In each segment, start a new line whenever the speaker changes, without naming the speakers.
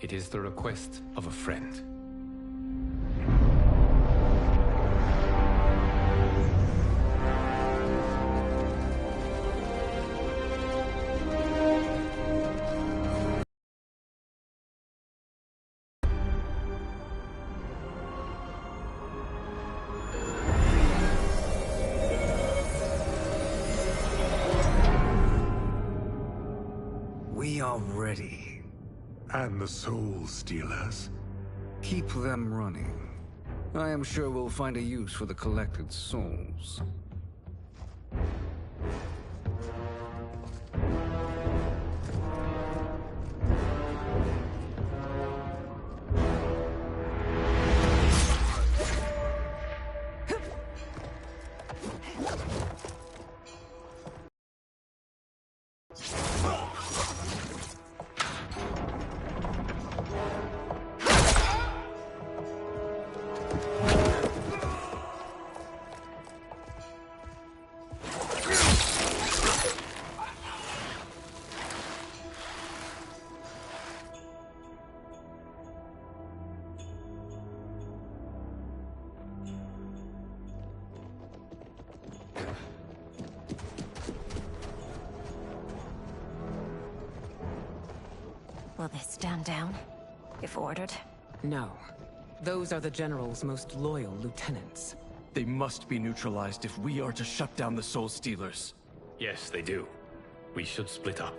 It is the request of a friend.
We are ready.
And the Soul Stealers?
Keep them running. I am sure we'll find a use for the collected souls.
Will they stand down, if ordered?
No. Those are the General's most loyal lieutenants.
They must be neutralized if we are to shut down the Soul Stealers.
Yes, they do. We should split up.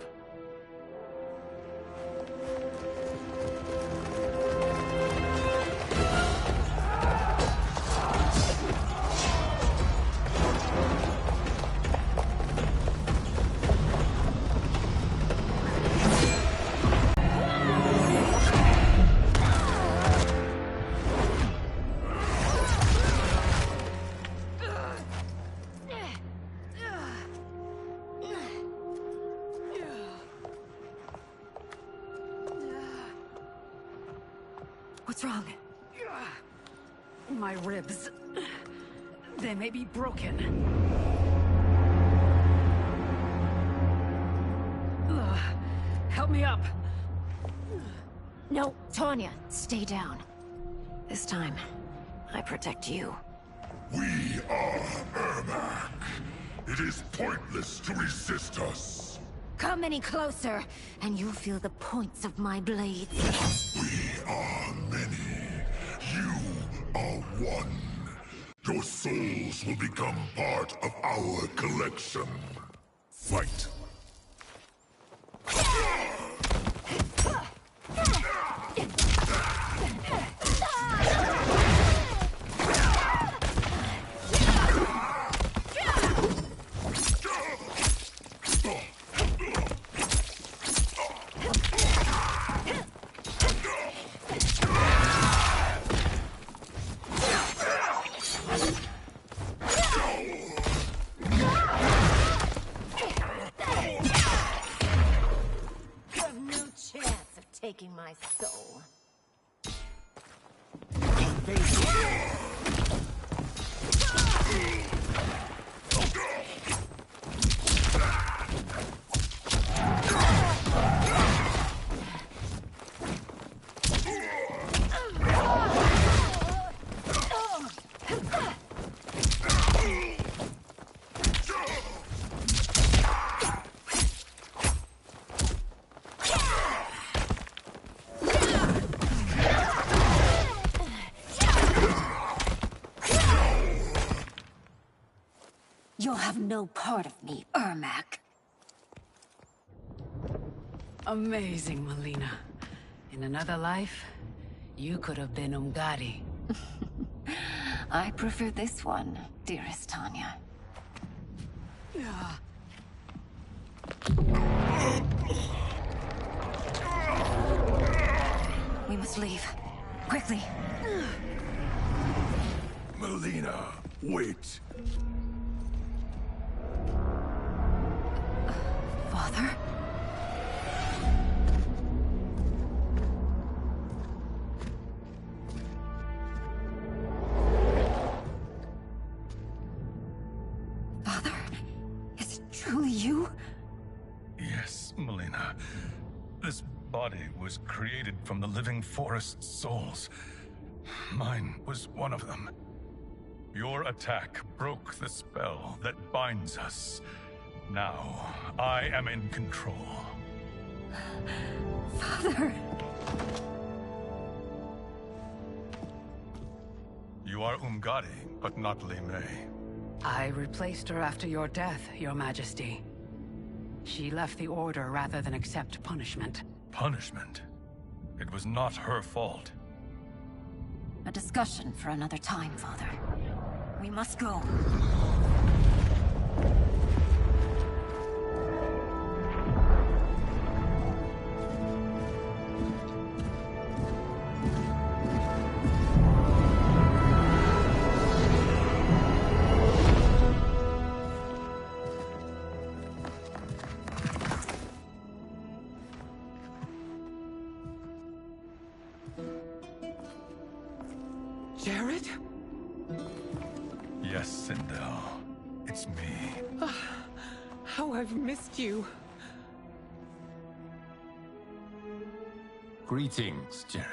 What's wrong?
My ribs. They may be broken. Help me up.
No, Tanya, stay down. This time, I protect you.
We are Ermac. It is pointless to resist us.
Come any closer, and you'll feel the points of my blades.
We are many. You are one. Your souls will become part of our collection. Fight.
Taking my soul. You'll have no part of me, Ermac.
Amazing, Melina. In another life, you could have been Umgadi.
I prefer this one, dearest Tanya. We must leave. Quickly.
Melina, wait.
Father? Father? Is it truly you?
Yes, Melina. This
body was created from the living forest's souls. Mine was one of them. Your attack broke the spell that binds us. Now, I am in control.
Father!
You are Umgadi, but not Li Mei.
I replaced her after your death, Your Majesty. She left the Order rather than accept punishment.
Punishment? It was not her fault.
A discussion for another time, Father. We must go.
Jared?
Yes, Sindel. It's me.
How I've missed you.
Greetings, Jared.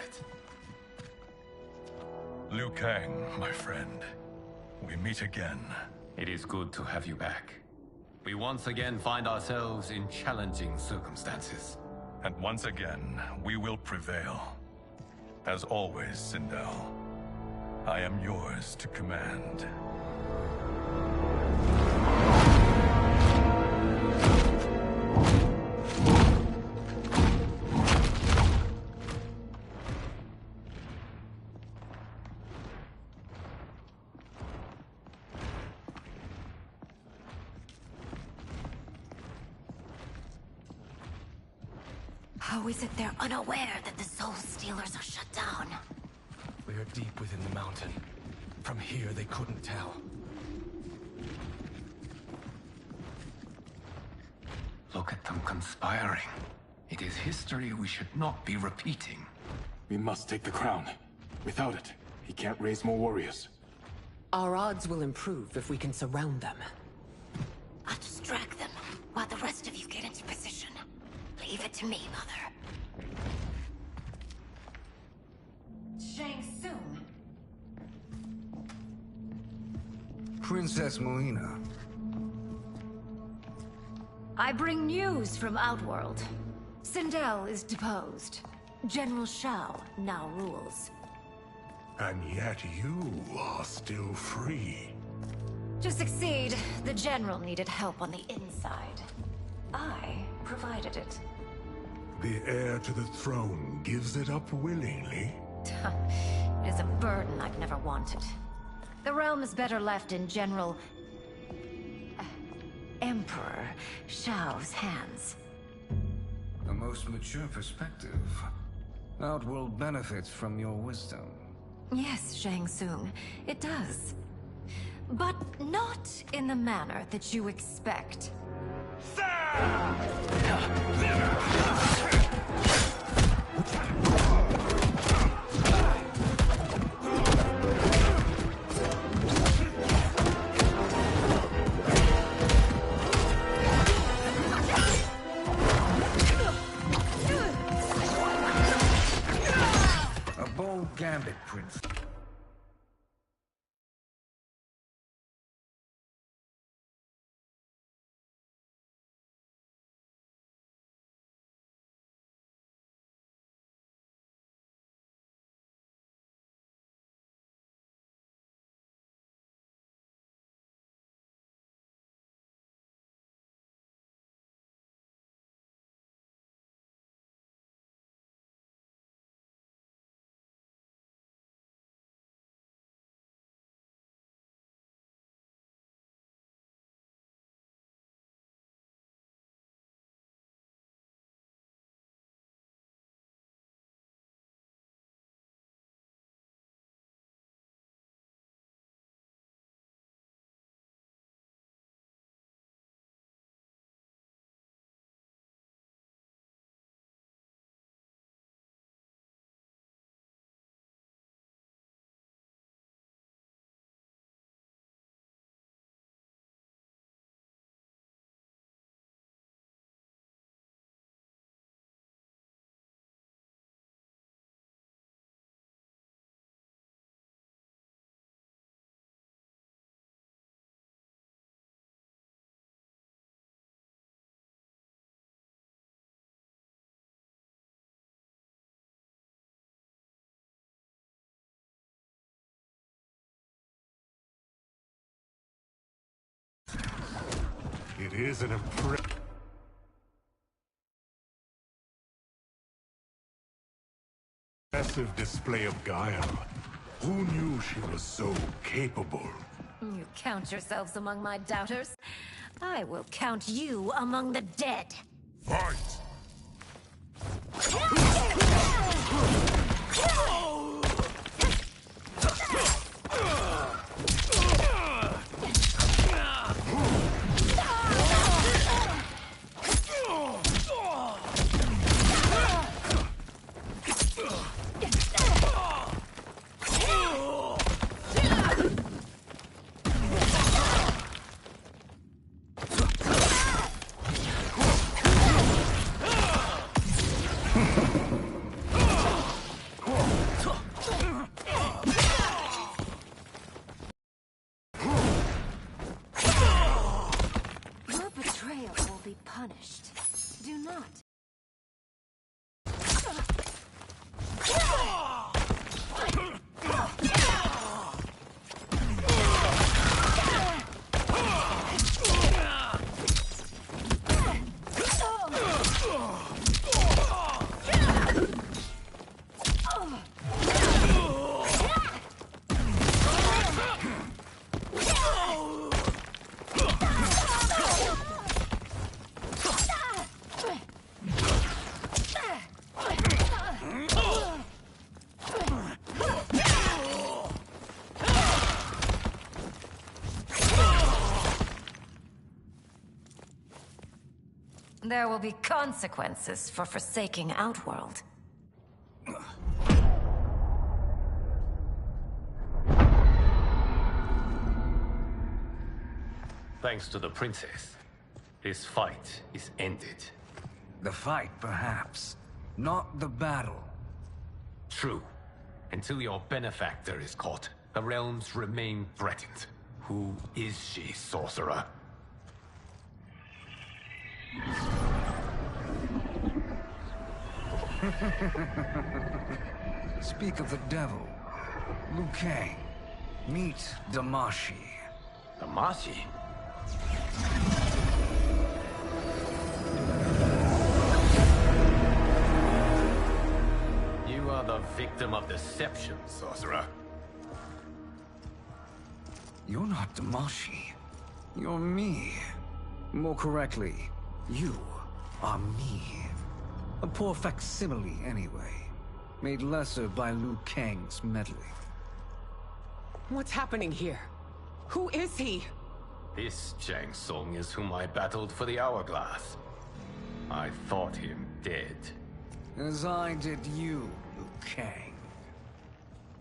Liu Kang, my friend. We meet again.
It is good to have you back. We once again find ourselves in challenging circumstances.
And once again, we will prevail. As always, Sindel, I am yours to command.
How is it they're unaware that the Soul Stealers are shut down?
We are deep within the mountain. From here, they couldn't tell.
Look at them conspiring. It is history we should not be repeating.
We must take the crown. Without it, he can't raise more warriors.
Our odds will improve if we can surround them.
I'll distract them while the rest of you get into position. Leave it to me, Mother. Shang Tsung.
Princess Melina.
I bring news from Outworld. Sindel is deposed. General Shao now rules.
And yet you are still free.
To succeed, the General needed help on the inside. I provided it.
The heir to the throne gives it up willingly.
It is a burden I've never wanted. The realm is better left in General... Emperor Shao's hands.
A most mature perspective. Outworld benefits from your wisdom.
Yes, Shang Tsung, it does. But not in the manner that you expect.
A bold gambit, Prince.
It is an impressive display of guile. Who knew she was so capable?
You count yourselves among my doubters? I will count you among the dead.
Fight!
Your betrayal will be punished. Do not. There will be consequences for forsaking Outworld.
Thanks to the princess, this fight is ended.
The fight, perhaps. Not the battle.
True. Until your benefactor is caught, the realms remain threatened. Who is she, sorcerer?
Speak of the devil. Liu Kang. Meet Damashi.
Damashi? You are the victim of deception, sorcerer.
You're not Damashi. You're me. More correctly, you are me. A poor facsimile, anyway. Made lesser by Liu Kang's meddling.
What's happening here? Who is he?
This Shang Tsung is whom I battled for the Hourglass. I thought him dead.
As I did you, Liu Kang.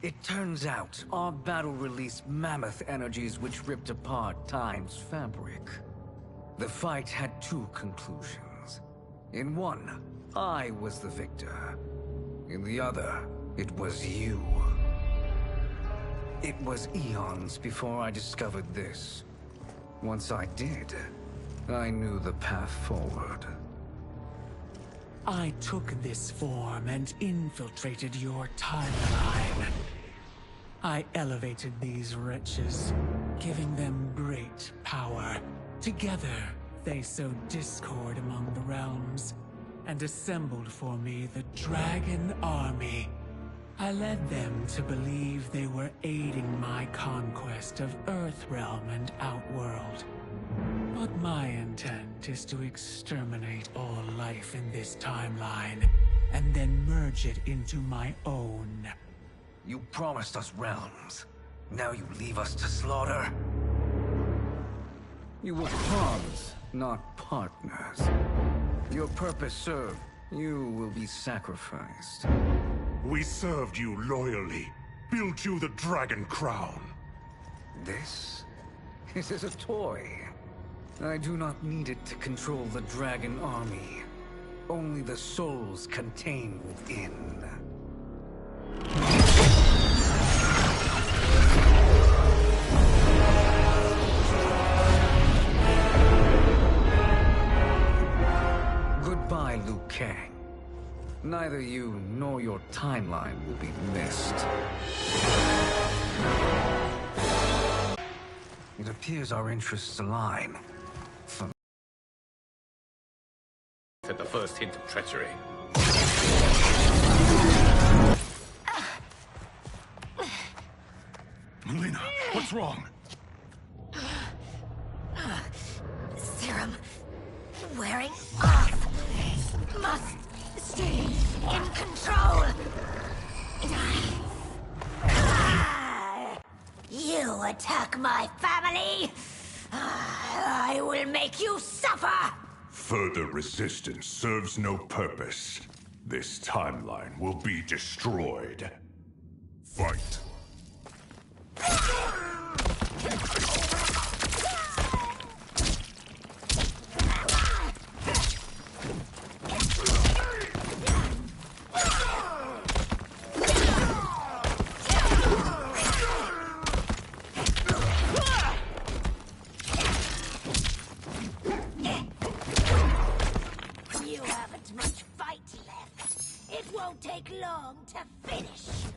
It turns out our battle released mammoth energies which ripped apart time's fabric. The fight had two conclusions. In one, I was the victor. In the other, it was you. It was eons before I discovered this. Once I did, I knew the path forward.
I took this form and infiltrated your timeline. I elevated these wretches, giving them great power. Together, they sowed discord among the realms, and assembled for me the Dragon Army. I led them to believe they were aiding my conquest of Earthrealm and Outworld. But my intent is to exterminate all life in this timeline, and then merge it into my own.
You promised us realms. Now you leave us to slaughter? You were pawns, not partners. Your purpose served, you will be sacrificed.
We served you loyally, built you the Dragon Crown.
This is a toy. I do not need it to control the Dragon Army. Only the souls contained within. Goodbye, Liu Kang. Neither you nor your timeline will be missed. It appears our interests align.
at the first hint of treachery.
Melina, what's wrong?
Serum wearing off. Must stay in control. You attack my family, I will make you suffer!
Further resistance serves no purpose. This timeline will be destroyed. Fight.
You haven't much fight left. It won't take long to finish you.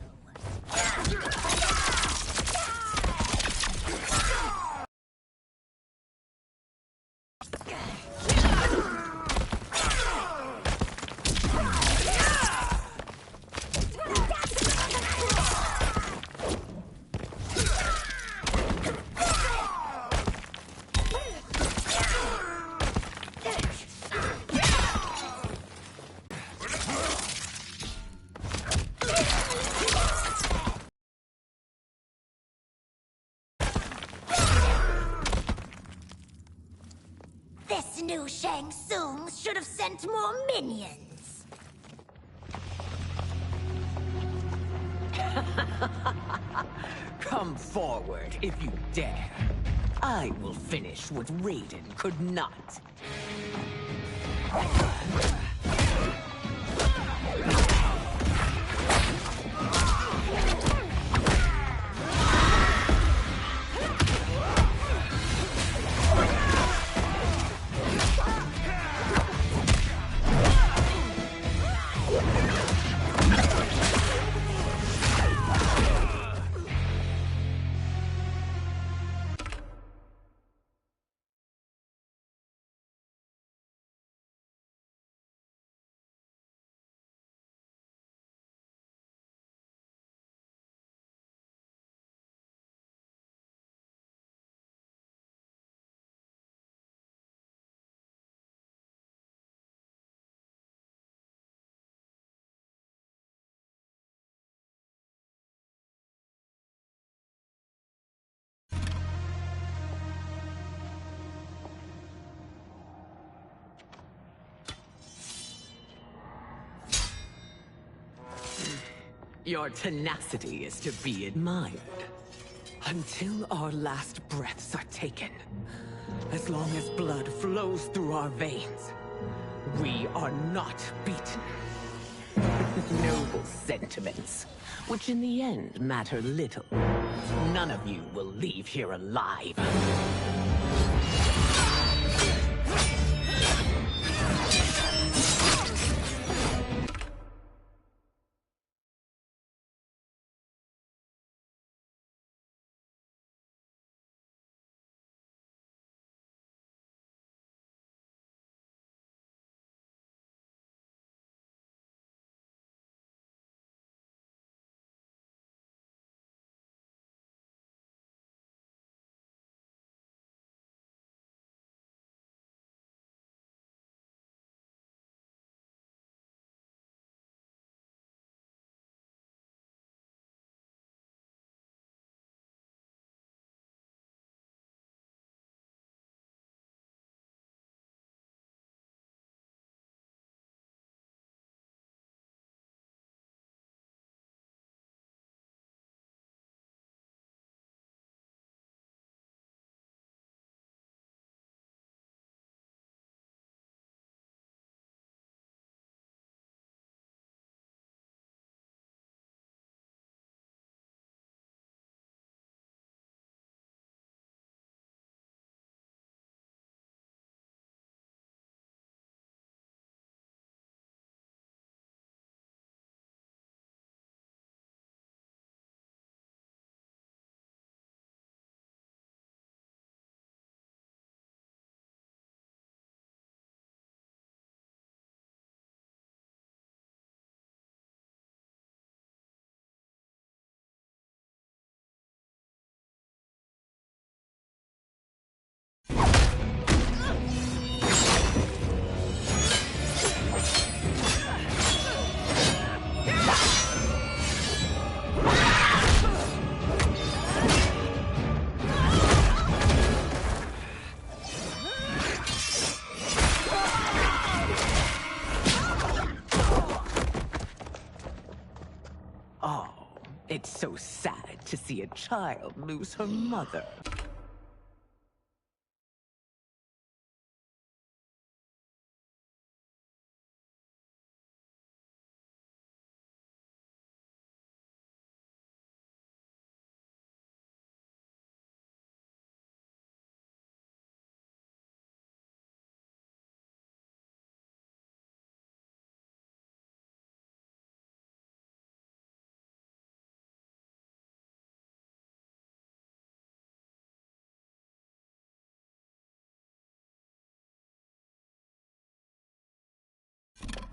This new Shang Tsung should have sent more minions.
Come forward if you dare. I will finish what Raiden could not. Your tenacity is to be admired. Until our last breaths are taken, as long as blood flows through our veins, we are not beaten. Noble sentiments, which in the end matter little. None of you will leave here alive. Oh, it's so sad to see a child lose her mother.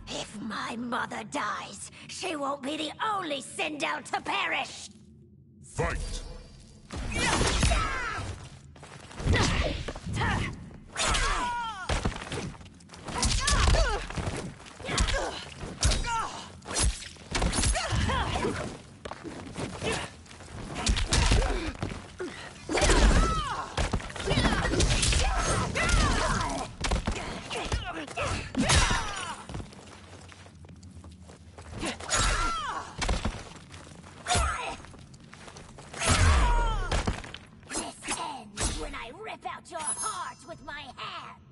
If my mother dies, she won't be the only Sindel to perish!
Fight!
Out your heart with my hands!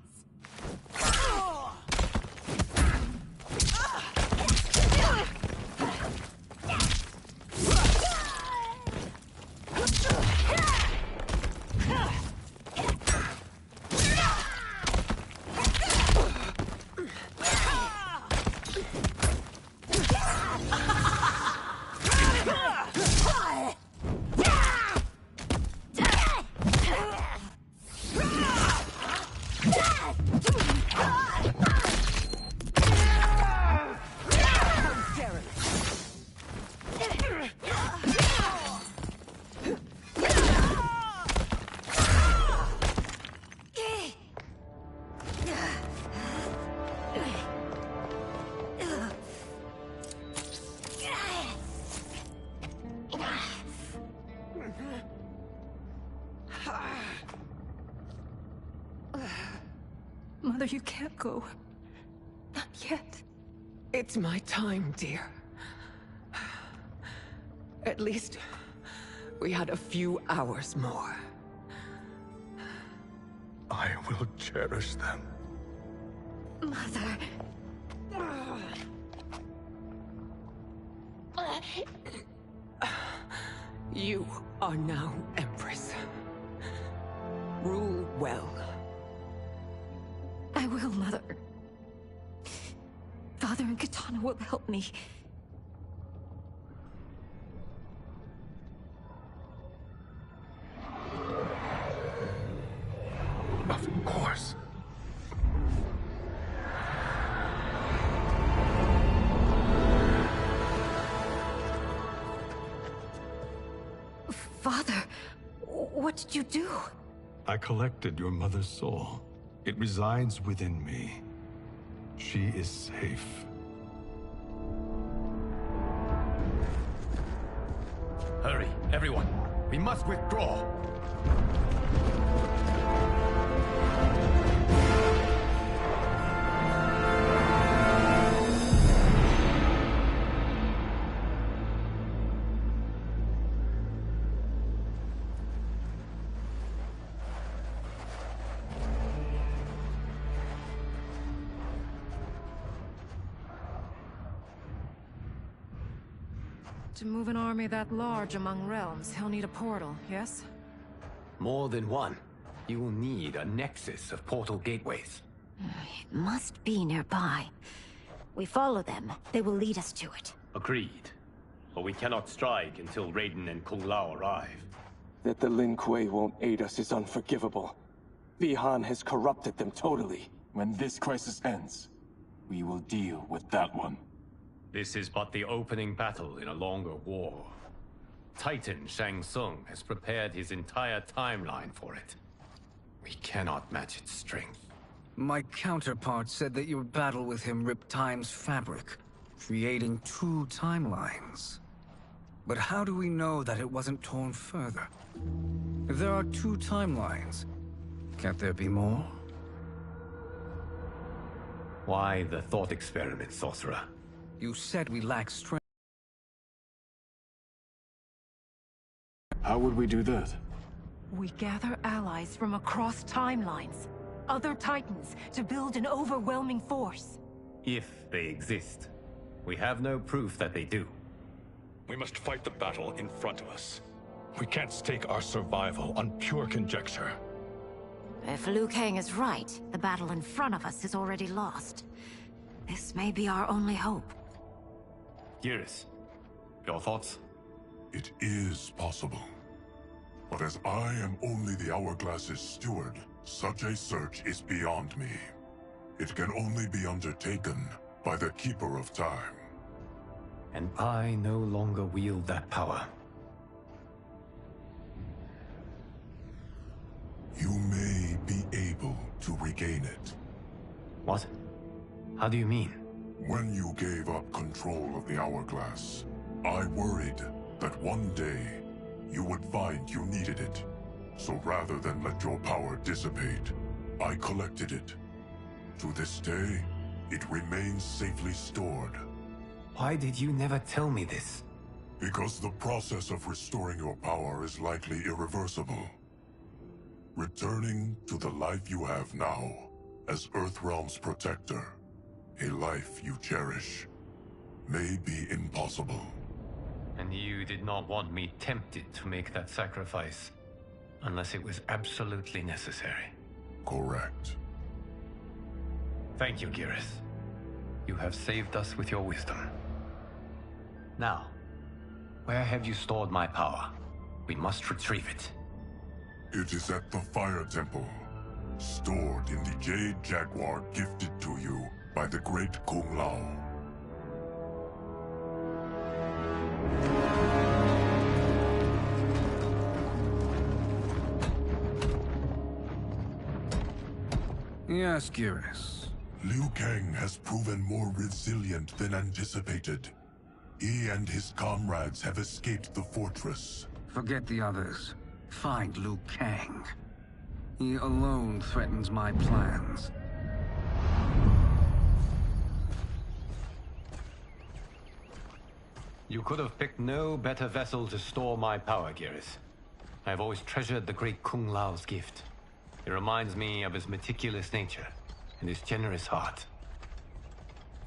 Mother, you can't go. Not yet.
It's my time, dear. At least, we had a few hours more.
I will cherish them.
Mother...
You are now Empress. Rule well.
I will, Mother. Father and Katana will help me.
Of course.
Father, what did you do?
I collected your mother's soul. It resides within me. She is safe.
Hurry, everyone. We must withdraw.
To move an army that large among realms, he'll need a portal, yes?
More than one. You will need a nexus of portal gateways.
It must be nearby. We follow them, they will lead us to it.
Agreed. But we cannot strike until Raiden and Kung Lao arrive.
That the Lin Kuei won't aid us is unforgivable. Bi-Han has corrupted them totally. When this crisis ends, we will deal with that one.
This is but the opening battle in a longer war. Titan Shang Tsung has prepared his entire timeline for it. We cannot match its strength.
My counterpart said that your battle with him ripped time's fabric, creating two timelines. But how do we know that it wasn't torn further? If there are two timelines, can't there be more?
Why the thought experiment, sorcerer?
You said we lack strength.
How would we do that?
We gather allies from across timelines, other Titans, to build an overwhelming force.
If they exist. We have no proof that they do.
We must fight the battle in front of us. We can't stake our survival on pure conjecture.
If Liu Kang is right, the battle in front of us is already lost. This may be our only hope.
Geras, your thoughts?
It is possible. But as I am only the Hourglass's steward, such a search is beyond me. It can only be undertaken by the Keeper of Time.
And I no longer wield that power.
You may be able to regain it.
What? How do you mean?
When you gave up control of the Hourglass, I worried that one day you would find you needed it. So rather than let your power dissipate, I collected it. To this day, it remains safely stored.
Why did you never tell me this?
Because the process of restoring your power is likely irreversible. Returning to the life you have now, as Earthrealm's protector, a life you cherish, may be impossible.
And you did not want me tempted to make that sacrifice, unless it was absolutely necessary.
Correct.
Thank you, Geras. You have saved us with your wisdom. Now, where have you stored my power? We must retrieve it.
It is at the Fire Temple, stored in the Jade Jaguar gifted to you by the great Kung Lao.
Yes, Geras.
Liu Kang has proven more resilient than anticipated. He and his comrades have escaped the fortress.
Forget the others. Find Liu Kang. He alone threatens my plans.
You could have picked no better vessel to store my power, Geras. I have always treasured the great Kung Lao's gift. It reminds me of his meticulous nature and his generous heart.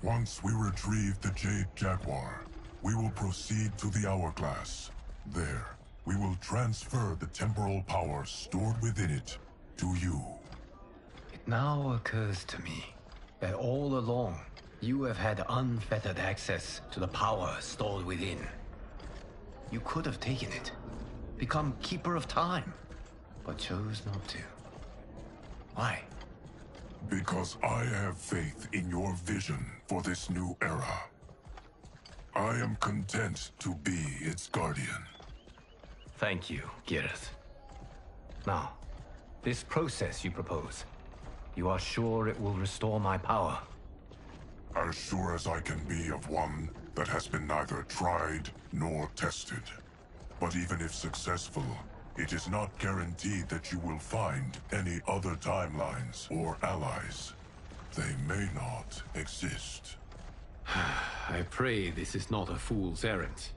Once we retrieve the Jade Jaguar, we will proceed to the Hourglass. There, we will transfer the temporal power stored within it to you.
It now occurs to me that all along, you have had unfettered access to the power stored within. You could have taken it, become Keeper of Time, but chose not to. Why?
Because I have faith in your vision for this new era. I am content to be its guardian.
Thank you, Geras. Now, this process you propose, you are sure it will restore my power?
As sure as I can be of one that has been neither tried nor tested. But even if successful, it is not guaranteed that you will find any other timelines or allies. They may not exist.
I pray this is not a fool's errand.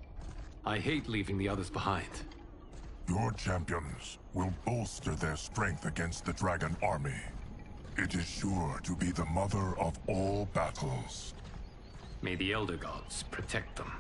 I hate leaving the others behind.
Your champions will bolster their strength against the Dragon Army. It is sure to be the mother of all battles.
May the Elder Gods protect them.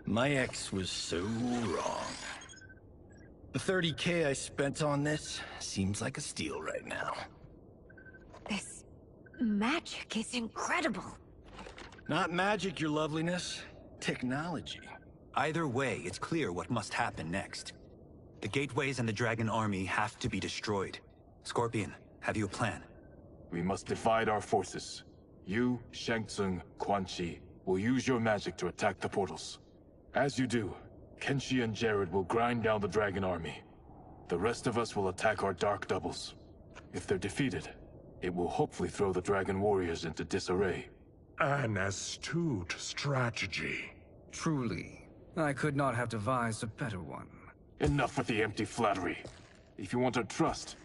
My ex was so wrong. The 30K I spent on this seems like a steal right now.
This magic is incredible.
Not magic, your loveliness. Technology.
Either way, it's clear what must happen next. The gateways and the Dragon Army have to be destroyed. Scorpion, have you a plan?
We must divide our forces. You, Shang Tsung, Quan Chi will use your magic to attack the portals. As you do, Kenshi and Jared will grind down the Dragon Army. The rest of us will attack our dark doubles. If they're defeated, it will hopefully throw the Dragon Warriors into disarray.
An astute strategy.
Truly, I could not have devised a better one.
Enough with the empty flattery. If you want our trust,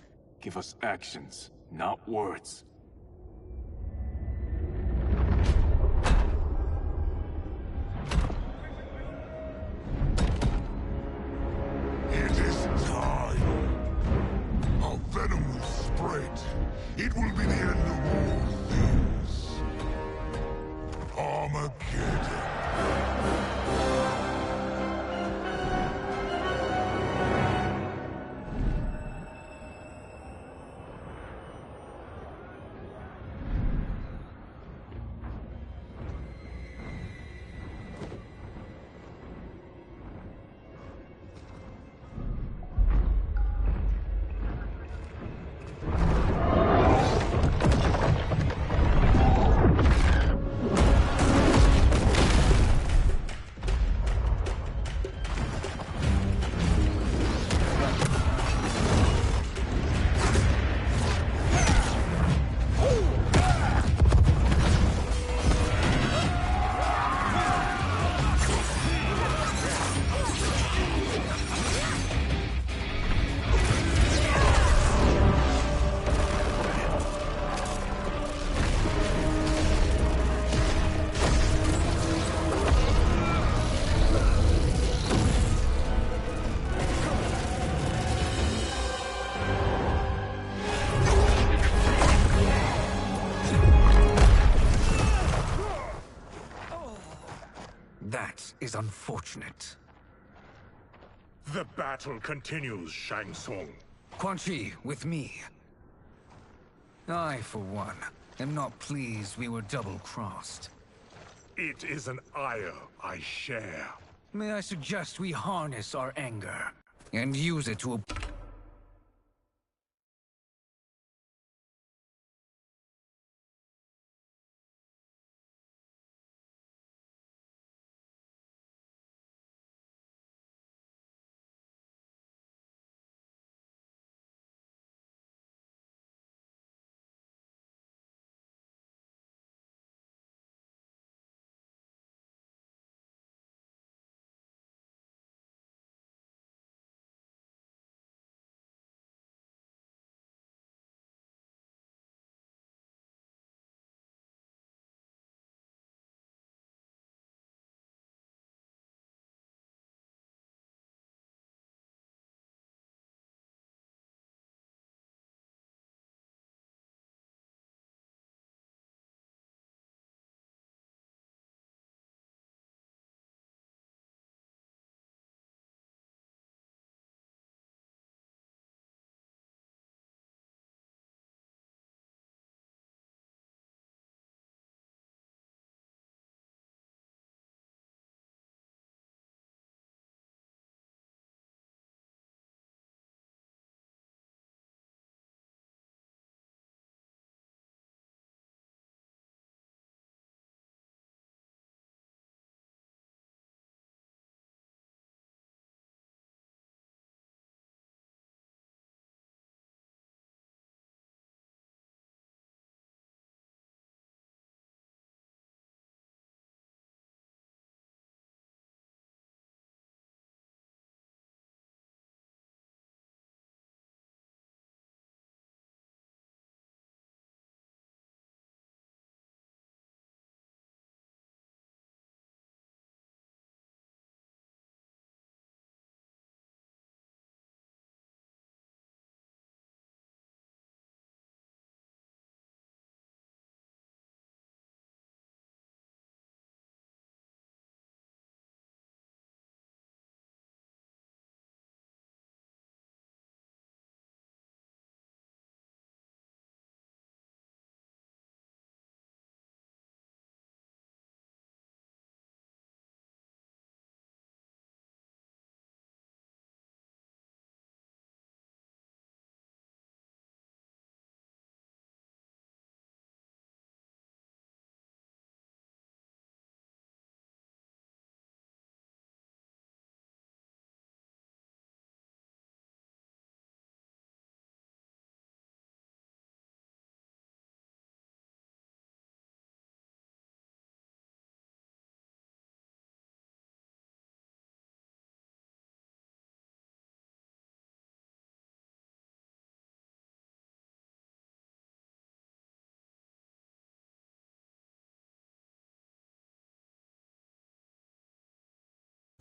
give us actions, not words.
It is time. Our venom will spread. It will be the end of all things. Armageddon.
That is unfortunate.
The battle continues, Shang Tsung.
Quan Chi, with me. I, for one, am not pleased we were double-crossed.
It is an ire I share.
May I suggest we harness our anger and use it to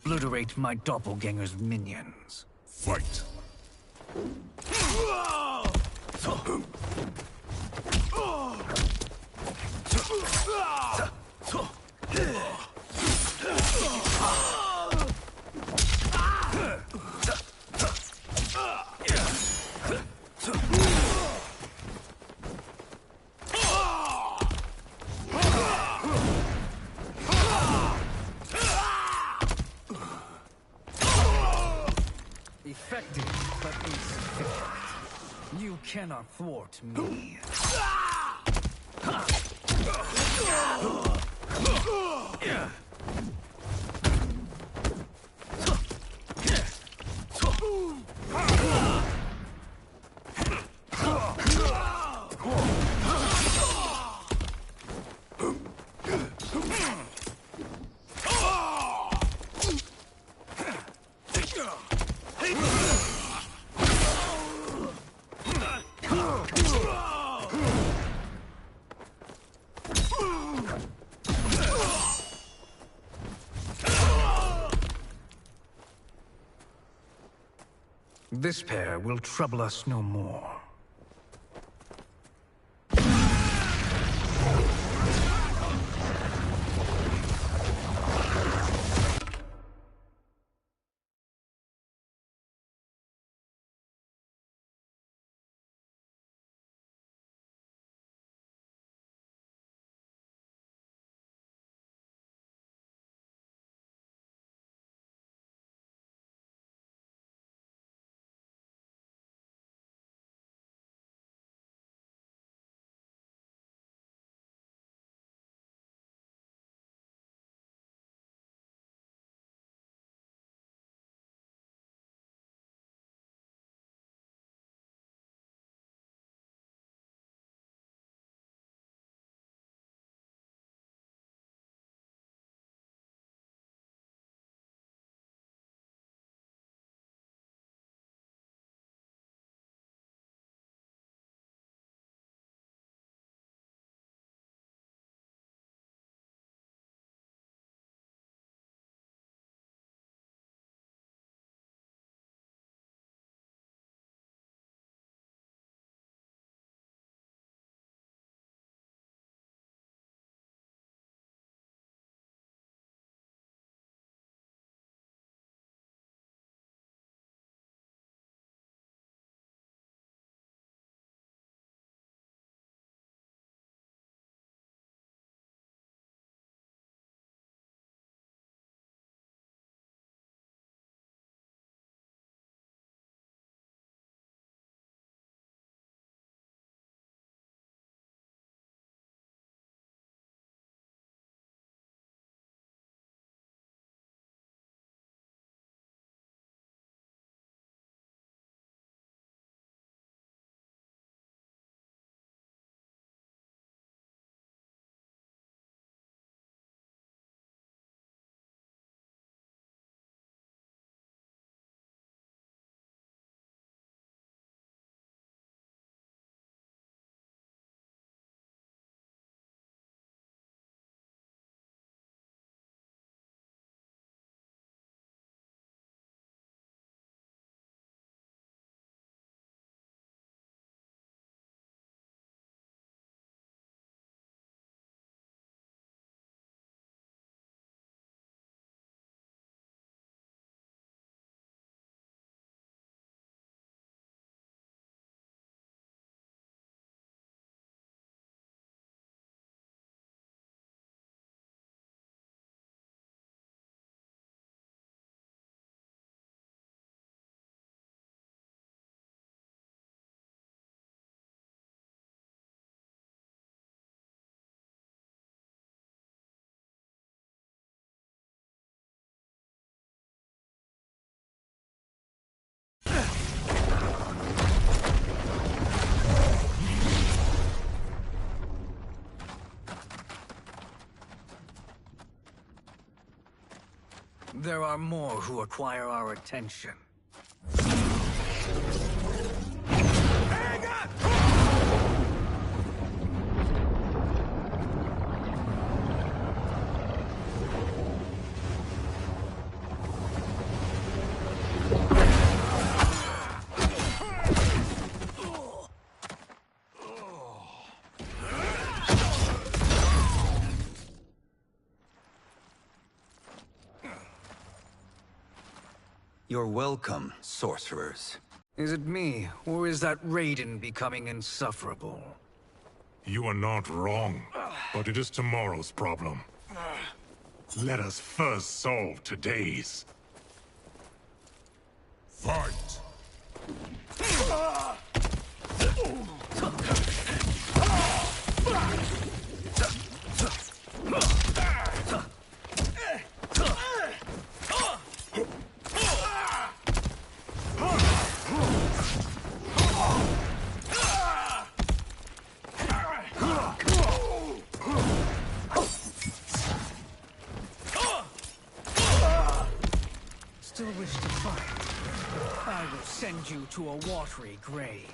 obliterate my doppelganger's minions.
Fight!
Effective, but insufficient. You cannot thwart me. This pair will trouble us no more. There are more who require our attention.
You're welcome, sorcerers.
Is it me, or is that Raiden becoming insufferable?
You are not wrong, but it is tomorrow's problem. Let us first solve today's. Fight!
Still wish to fight? I will send you to a watery grave.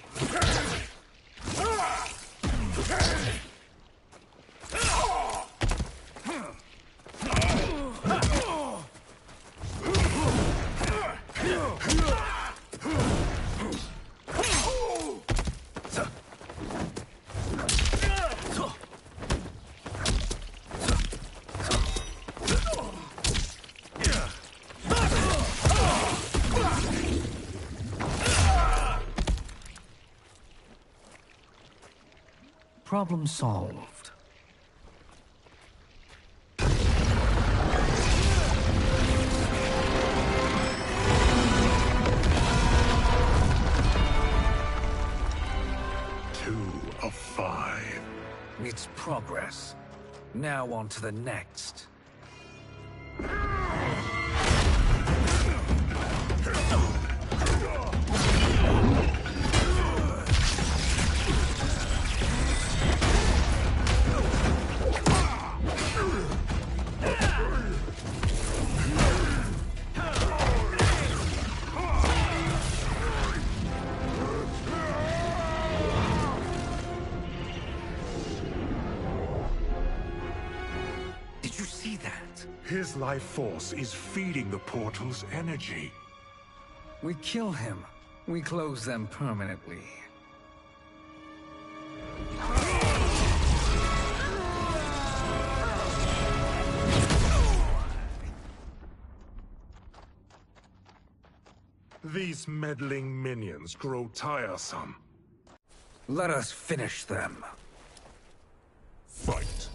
Problem solved.
Two of 5.
It's progress. Now on to the next. Did you see that?
His life force is feeding the portal's energy.
We kill him. We close them permanently.
These meddling minions grow tiresome.
Let us finish them.
Fight.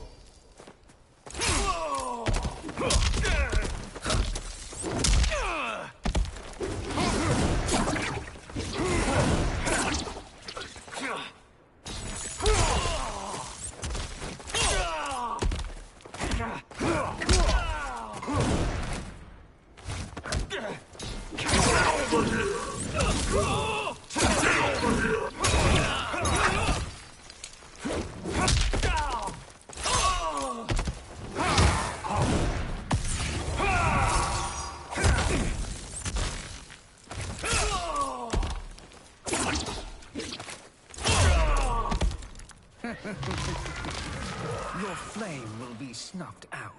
Your flame will be snuffed out.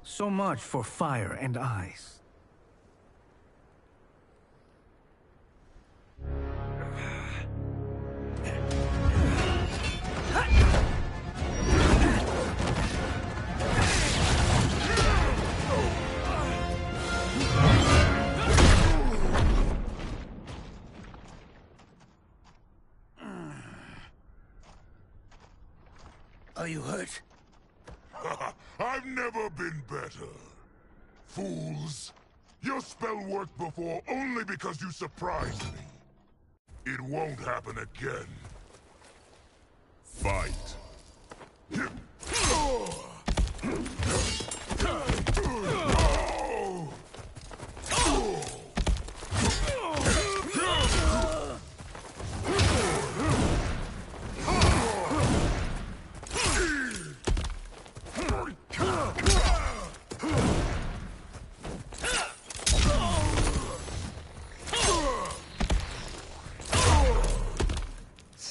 So much for fire and ice.
Are you hurt?
I've never been better. Fools. Your spell worked before only because you surprised me. It won't happen again. Fight.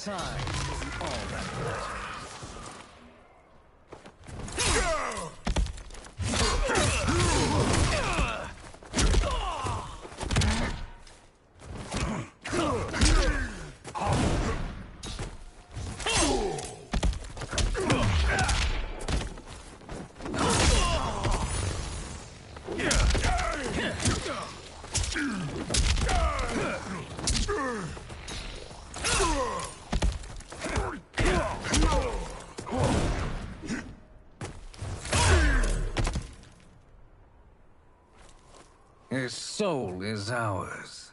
size isn't all that matters. His soul is ours.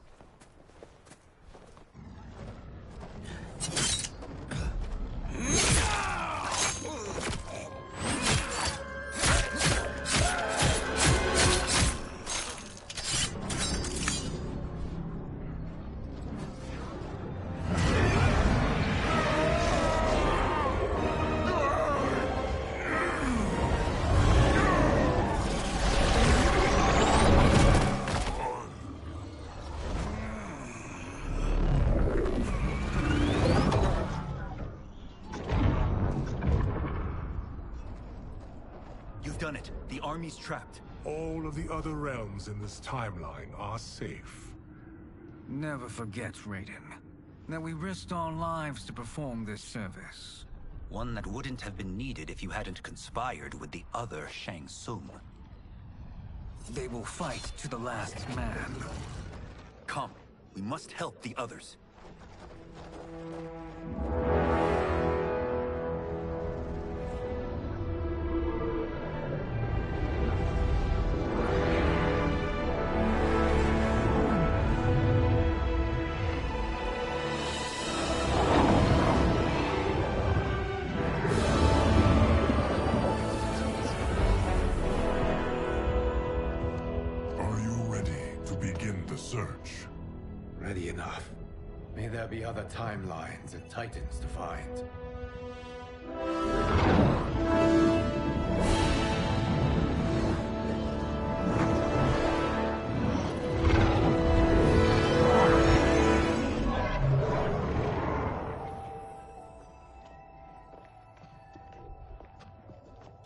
You've done it. The army's trapped.
All of the other realms in this timeline are safe.
Never forget, Raiden, that we risked our lives to perform this service.
One that wouldn't have been needed if you hadn't conspired with the other Shang Tsung.
They will fight to the last man.
Come, we must help the others.
Search.
Ready enough. May there be other timelines and titans to find.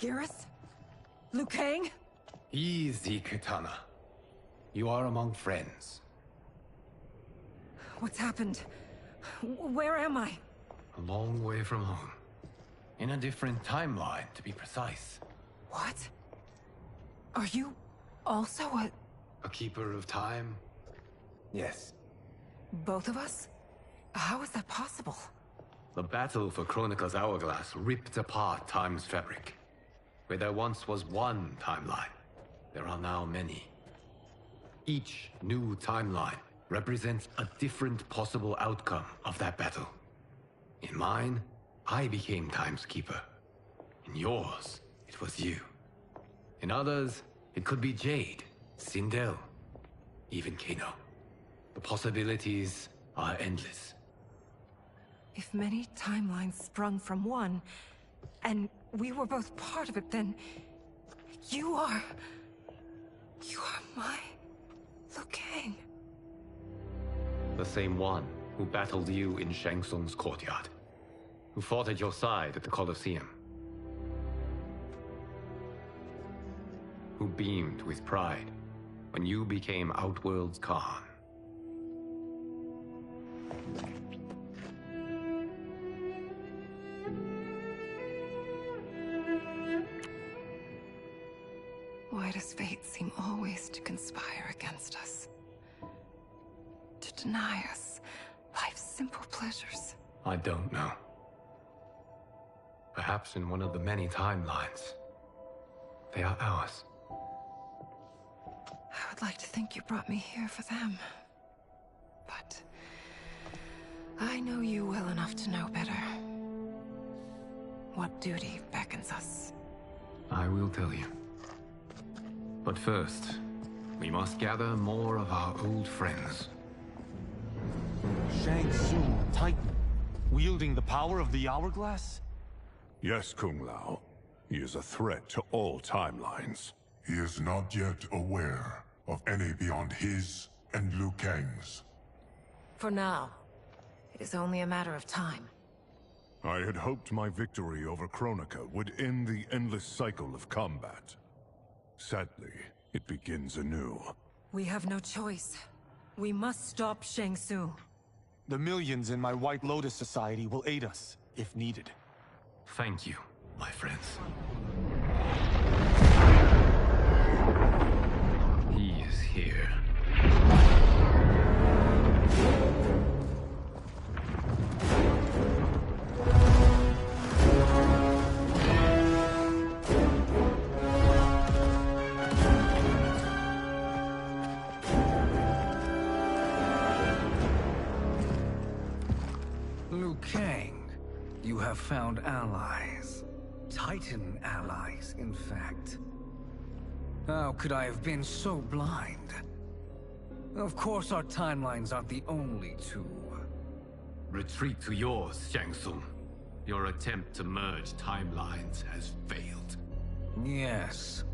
Geras? Liu Kang?
Easy, Kitana. You are among friends.
What's happened? Where am I?
A long way from home. In a different timeline, to be precise.
What? Are you also
a keeper of time? Yes.
Both of us? How is that possible?
The battle for Chronica's Hourglass ripped apart time's fabric. Where there once was one timeline, there are now many. Each new timeline represents a different possible outcome of that battle. In mine, I became Time's Keeper. In yours, it was you. In others, it could be Jade, Sindel, even Kano. The possibilities are endless.
If many timelines sprung from one, and we were both part of it, then you are my Liu Kang.
The same one who battled you in Shang Tsung's courtyard. Who fought at your side at the Colosseum. Who beamed with pride when you became Outworld's Khan.
Why does fate seem always to conspire against us? To deny us life's simple pleasures?
I don't know. Perhaps in one of the many timelines, they are ours.
I would like to think you brought me here for them. But I know you well enough to know better. What duty beckons us?
I will tell you. But first, we must gather more of our old friends.
Shang Tsung, Titan, wielding the power of the Hourglass?
Yes, Kung Lao. He is a threat to all timelines.
He is not yet aware of any beyond his and Liu Kang's.
For now.
It is only a matter of time.
I had hoped my victory over Kronika would end the endless cycle of combat. Sadly, it begins anew.
We have no choice. We must stop Shang Tsung.
The millions in my White Lotus Society will aid us, if needed.
Thank you, my friends. He is here.
Liu Kang, you have found allies. Titan allies, in fact. How could I have been so blind? Of course our timelines aren't the only two.
Retreat to yours, Shang Tsung. Your attempt to merge timelines has failed.
Yes.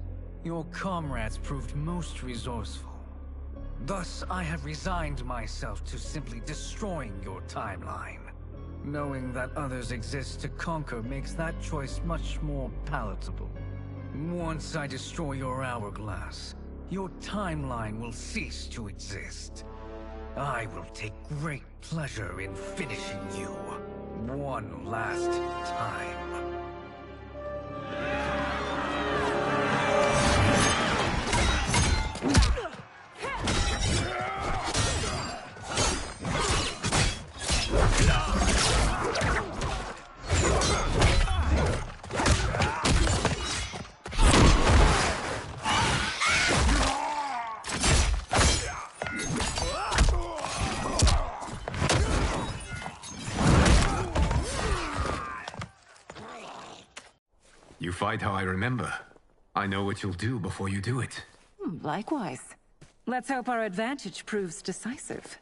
Your comrades proved most resourceful. Thus, I have resigned myself to simply destroying your timeline. Knowing that others exist to conquer makes that choice much more palatable. Once I destroy your hourglass, your timeline will cease to exist. I will take great pleasure in finishing you one last time.
You fight how I remember. I know what you'll do before you do it.
Likewise. Let's hope our advantage proves decisive.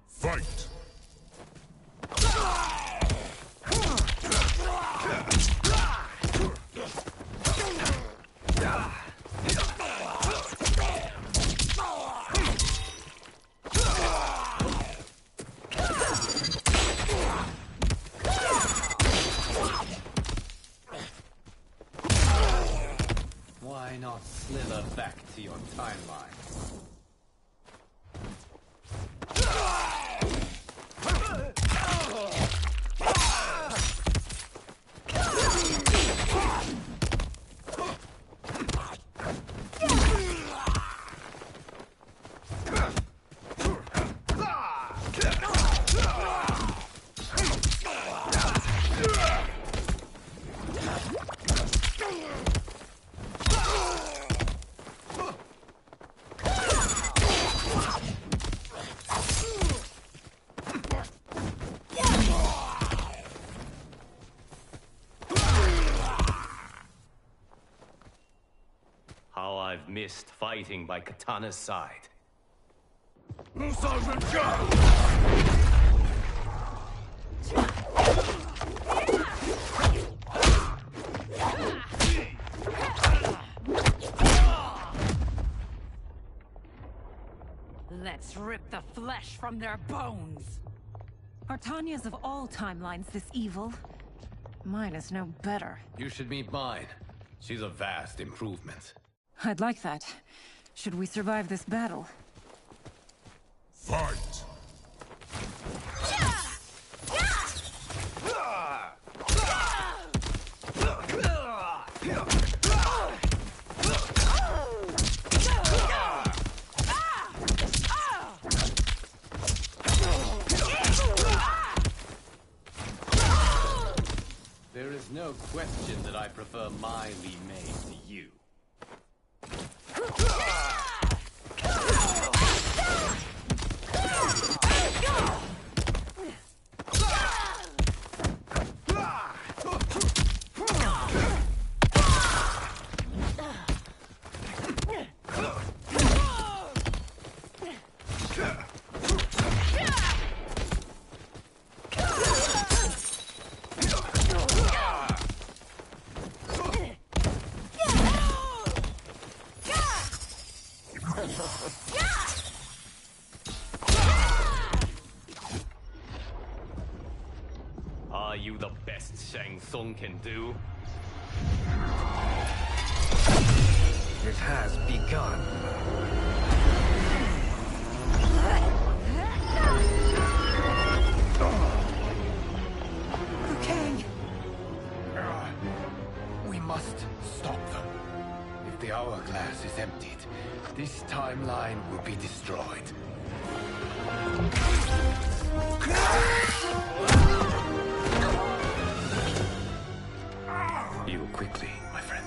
Fight!
Why not slither back to your timeline? How I've missed fighting by Katana's side.
Let's rip the flesh from their bones!
Are Tanya's of all timelines this evil? Mine is no better.
You should meet mine. She's a vast improvement.
I'd like that. Should we survive this battle?
Fight!
There is no question that I prefer my Li Mei to you. you the best Shang Tsung can do?
It has begun.
Liu Kang!
We must stop them. If the hourglass is emptied, this timeline will be destroyed.
Heal quickly, my friend.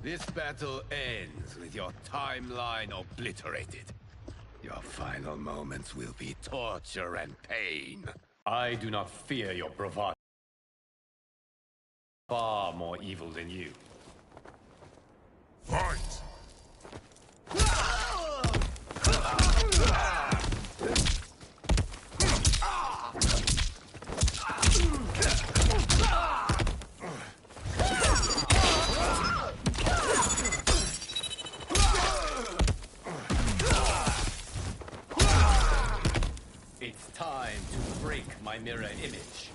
This battle ends with your timeline obliterated. Your final moments will be torture and pain.
I do not fear your bravado. Far more evil than you.
Fight!
It's time to break my mirror image.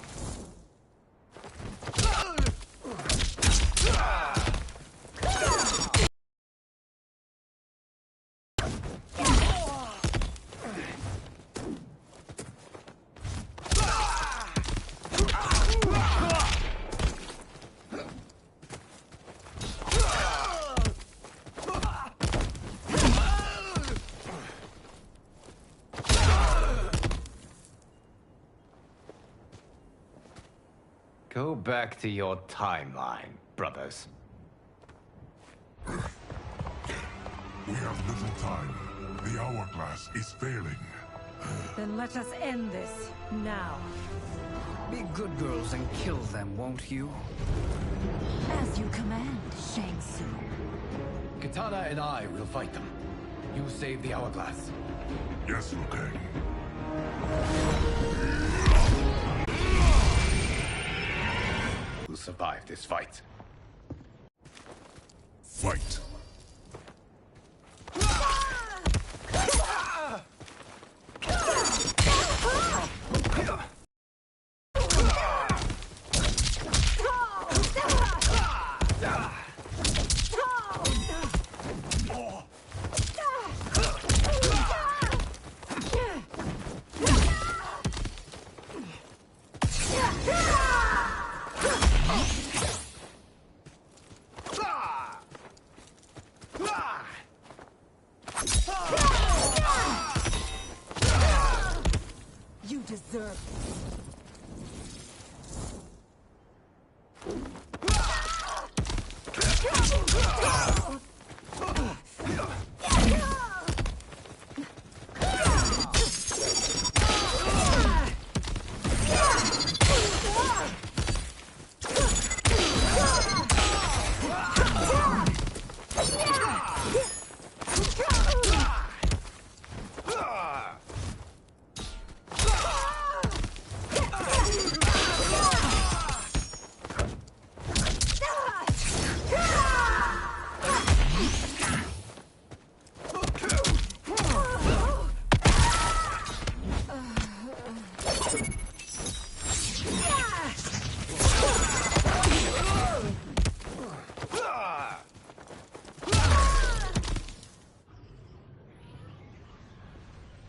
Go back to your timeline, brothers.
We have little time. The hourglass is failing.
Then let us end this, now.
Be good girls and kill them, won't you?
As you command, Shang Tsung.
Katana and I will fight them. You save the hourglass.
Yes, Liu Kang.
We'll survive this fight.
Fight!
You deserve this.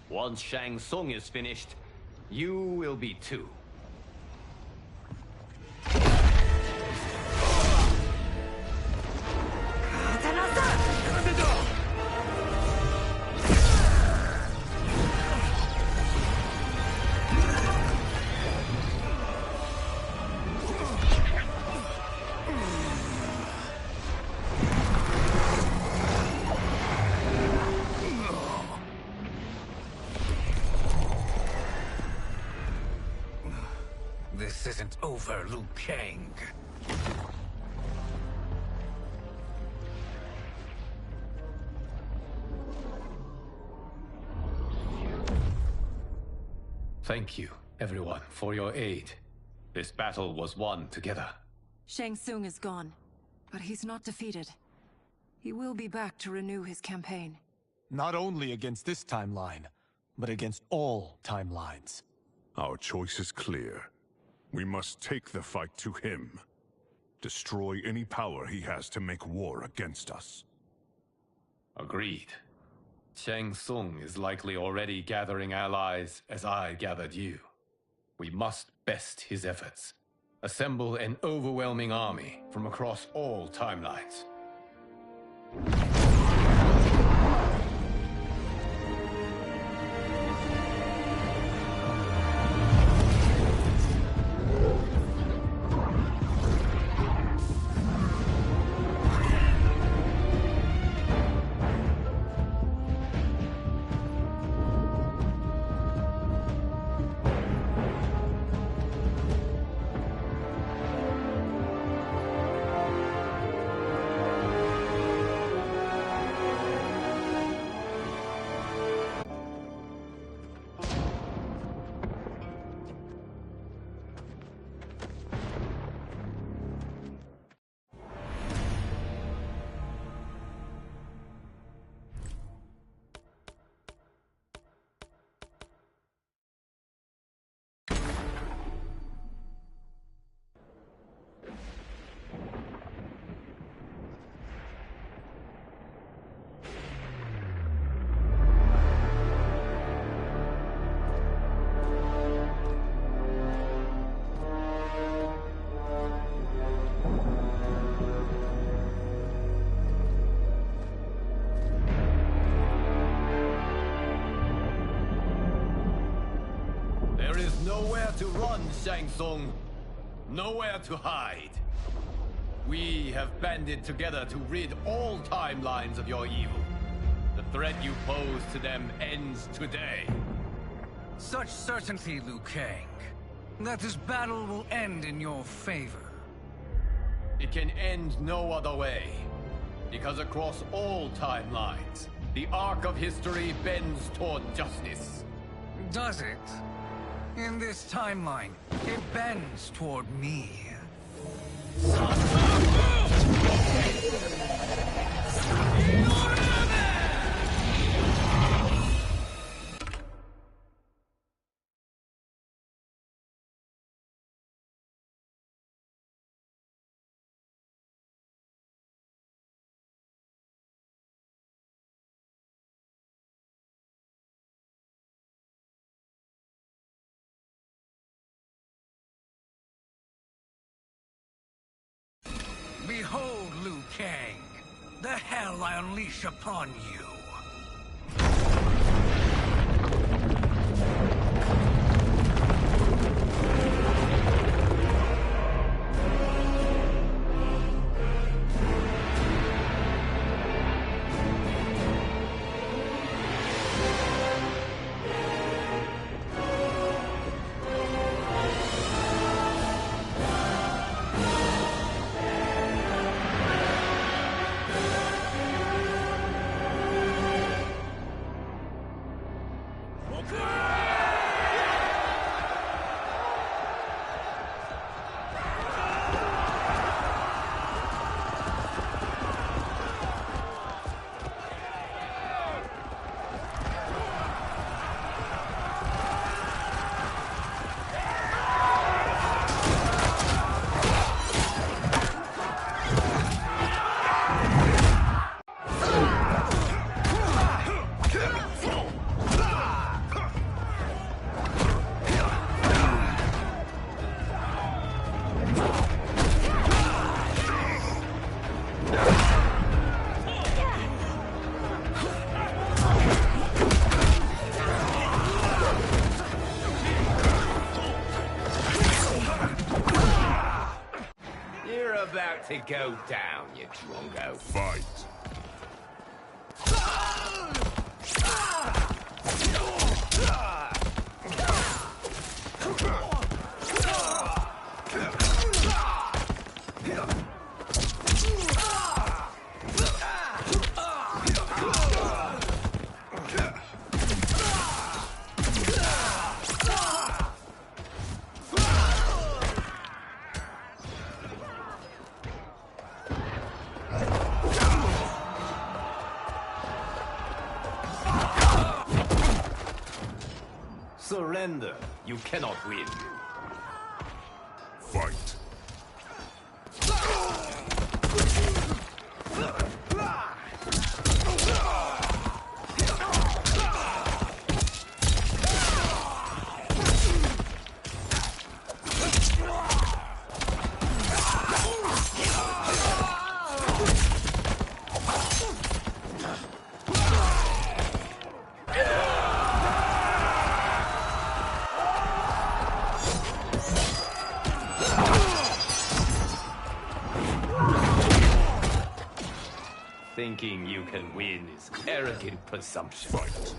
Once Shang Tsung is finished, you will be too.
This isn't over, Liu Kang.
Thank you, everyone, for your aid. This battle was won together.
Shang Tsung is gone, but he's not defeated. He will be back to renew his campaign.
Not only against this timeline, but against all timelines.
Our choice is clear. We must take the fight to him. Destroy any power he has to make war against us.
Agreed. Shang Tsung is likely already gathering allies as I gathered you. We must best his efforts. Assemble an overwhelming army from across all timelines. There is nowhere to run, Shang Tsung. Nowhere to hide. We have banded together to rid all timelines of your evil. The threat you pose to them ends today.
Such certainty, Liu Kang, that this battle will end in your favor.
It can end no other way. Because across all timelines, the arc of history bends toward justice.
Does it? In this timeline, it bends toward me. Behold, Liu Kang, the hell I unleash upon you.
About to go down, you drongo.
Fight.
surrender, you cannot win.
Fight.
Thinking you can win is arrogant presumption.
Fight.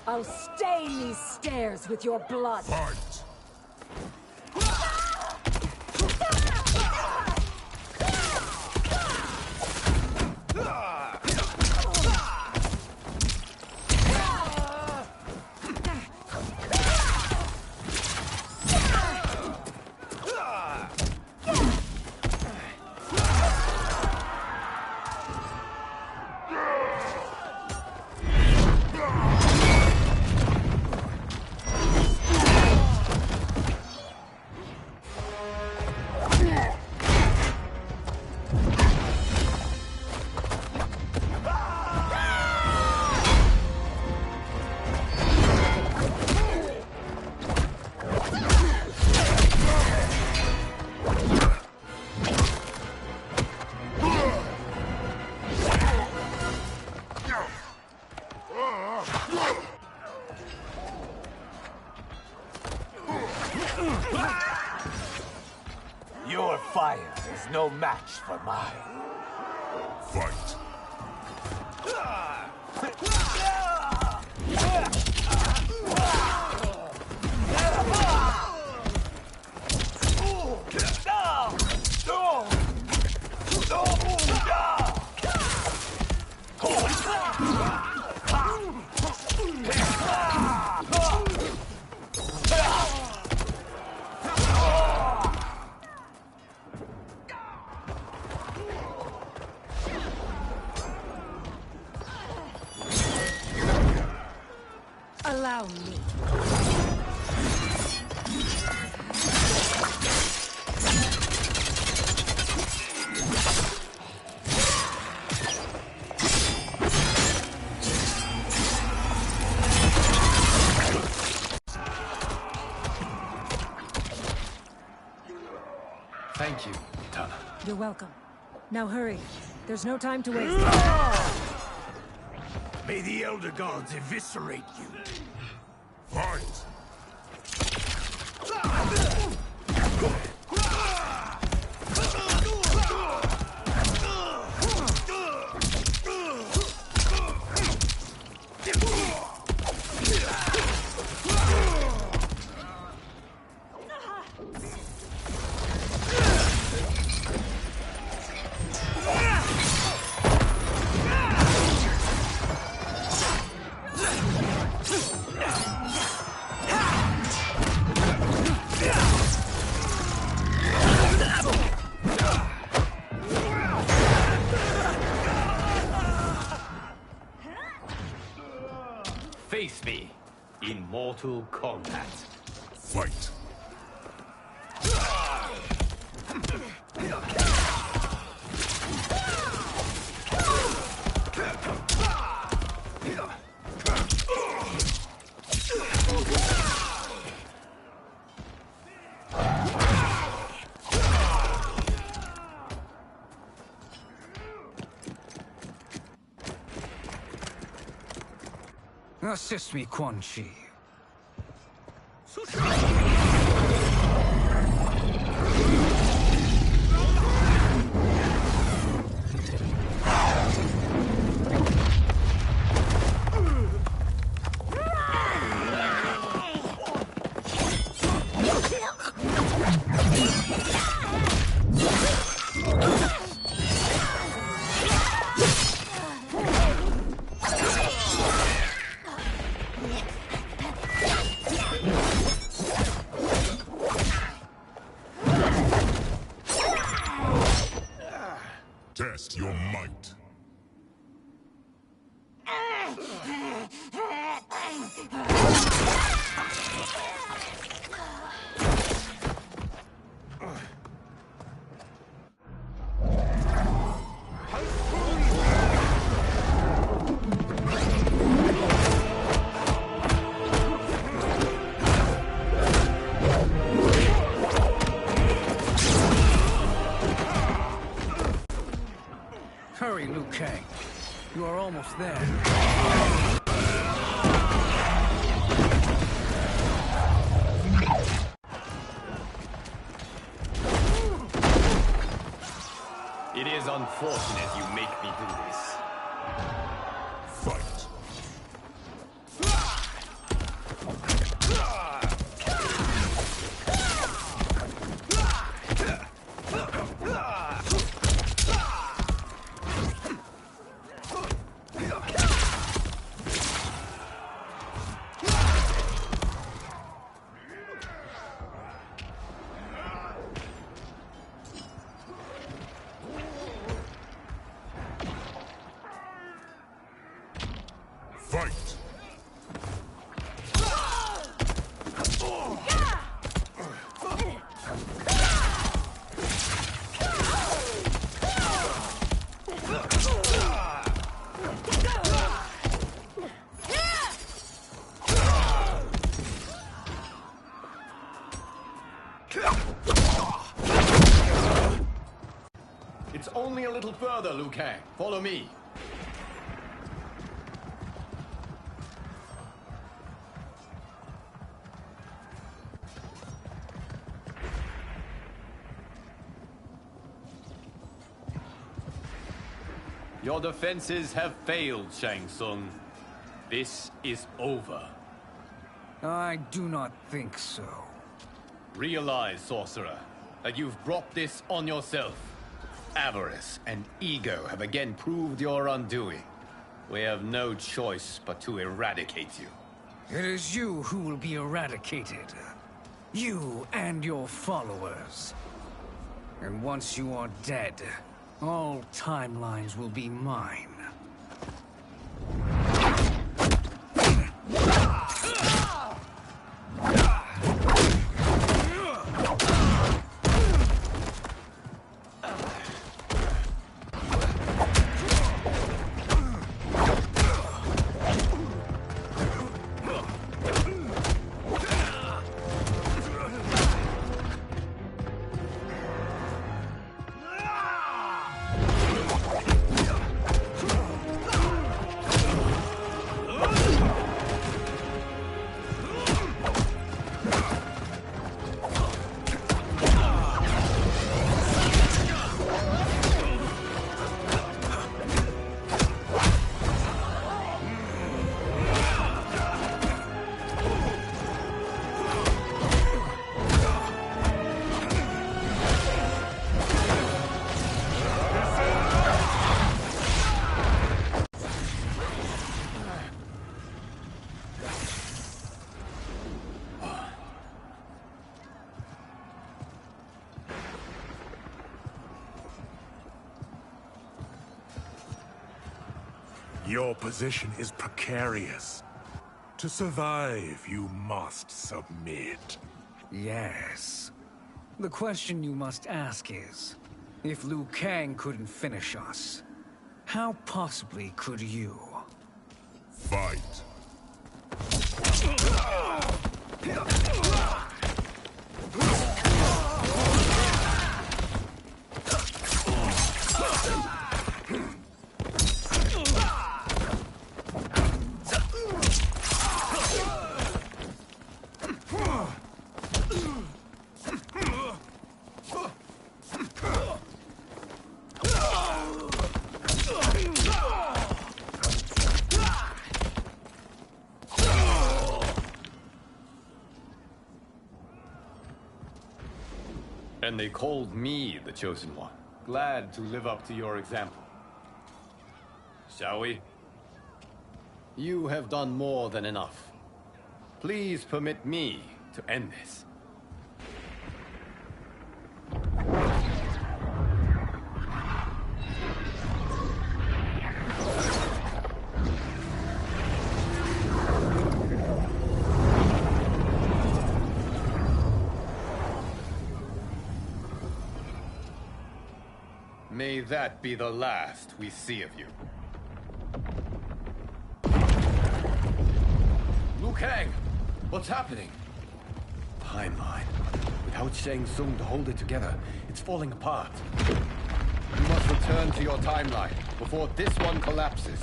I'll stain these stairs with your blood.
Fight.
Your fire is no match for mine.
Fight.
Allow me.
Thank you, Tana.
You're welcome. Now hurry. There's no time to waste.
May the Elder Gods eviscerate you.
Fight.
Face me in Mortal Kombat.
Fight.
Assist me, Quan Chi. Hurry, Liu Kang. You are almost there.
It is unfortunate you make me do this.
Fight. Fight!
It's only a little further, Liu Kang. Follow me. Your defenses have failed, Shang Tsung. This is over.
I do not think so.
Realize, sorcerer, that you've brought this on yourself. Avarice and ego have again proved your undoing. We have no choice but to eradicate you.
It is you who will be eradicated. You and your followers. And once you are dead, all timelines will be mine.
Your position is precarious. To survive, you must submit.
Yes. The question you must ask is, if Liu Kang couldn't finish us, how possibly could you?
Fight.
And they called me the Chosen One. Glad to live up to your example. Shall we? You have done more than enough. Please permit me to end this.
May that be the last we see of you. Liu Kang! What's happening? Timeline. Without Shang Tsung to hold it together, it's falling apart. You must return to your timeline before this one collapses.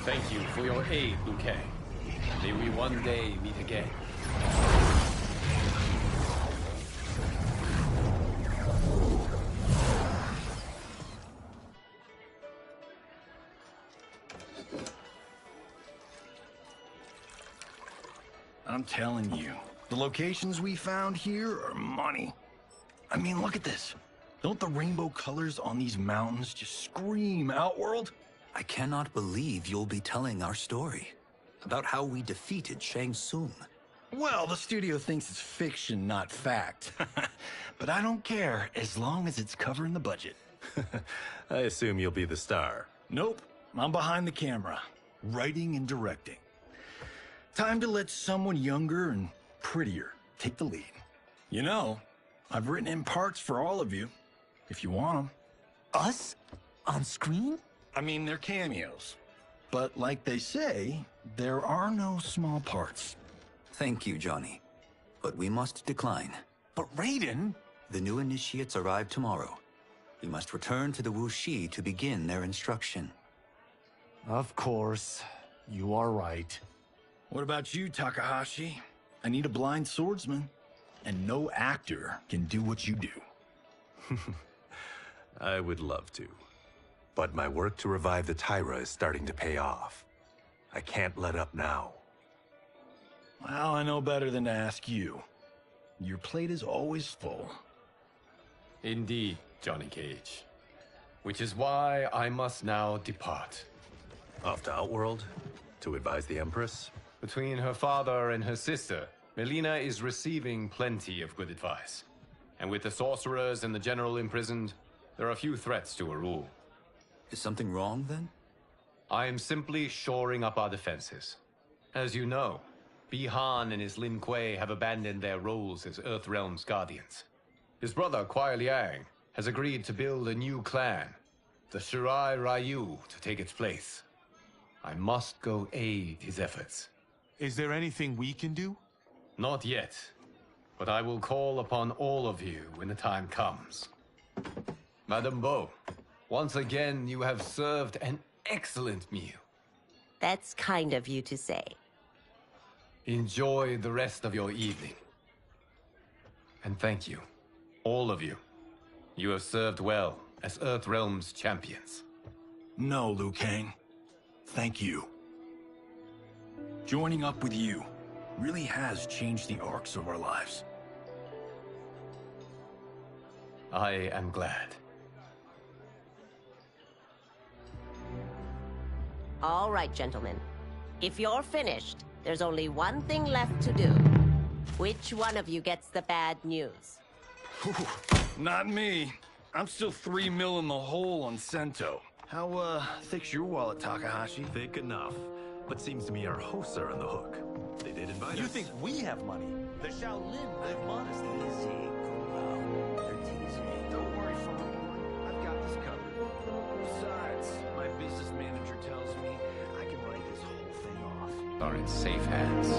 Thank you for your aid, Liu Kang. May we one day meet again.
I'm telling you, the locations we found here are money. I mean, look at this. Don't the rainbow colors on these mountains just scream Outworld?
I cannot believe you'll be telling our story about how we defeated Shang Tsung.
Well, the studio thinks it's fiction, not fact. But I don't care, as long as it's covering the budget.
I assume you'll be the star.
Nope, I'm behind the camera, writing and directing. Time to let someone younger and prettier take the lead. You know, I've written in parts for all of you, if you want them.
Us? On screen?
I mean, they're cameos. But like they say, there are no small parts.
Thank you, Johnny. But we must decline.
But Raiden?
The new initiates arrive tomorrow. We must return to the Wuxi to begin their instruction.
Of course. You are right.
What about you, Takahashi? I need a blind swordsman. And no actor can do what you do.
I would love to. But my work to revive the Tyra is starting to pay off. I can't let up now.
Well, I know better than to ask you. Your plate is always full.
Indeed, Johnny Cage. Which is why I must now depart.
Off to Outworld? To advise the Empress?
Between her father and her sister, Melina is receiving plenty of good advice. And with the sorcerers and the general imprisoned, there are few threats to her rule.
Is something wrong, then?
I am simply shoring up our defenses. As you know, Bi-Han and his Lin Kuei have abandoned their roles as Earthrealm's guardians. His brother, Kuai Liang, has agreed to build a new clan, the Shirai Ryu, to take its place. I must go aid his efforts.
Is there anything we can do?
Not yet, but I will call upon all of you when the time comes. Madame Bo, once again you have served an excellent meal.
That's kind of you to say.
Enjoy the rest of your evening. And thank you, all of you. You have served well as Earthrealm's champions.
No, Liu Kang. Thank you. Joining up with you really has changed the arcs of our lives.
I am glad.
All right, gentlemen. If you're finished, there's only one thing left to do. Which one of you gets the bad news?
Not me. I'm still 3 mil in the hole on Sento. How, thick's your wallet, Takahashi?
Thick enough. But seems to me our hosts are on the hook. They did invite us.
You think we have money? The Shaolin live modestly.
Easy, cool out. They're teasing. Don't worry, Farmboy. I've got this covered. Besides, my business manager tells me I can write this whole thing off.
Are in safe hands.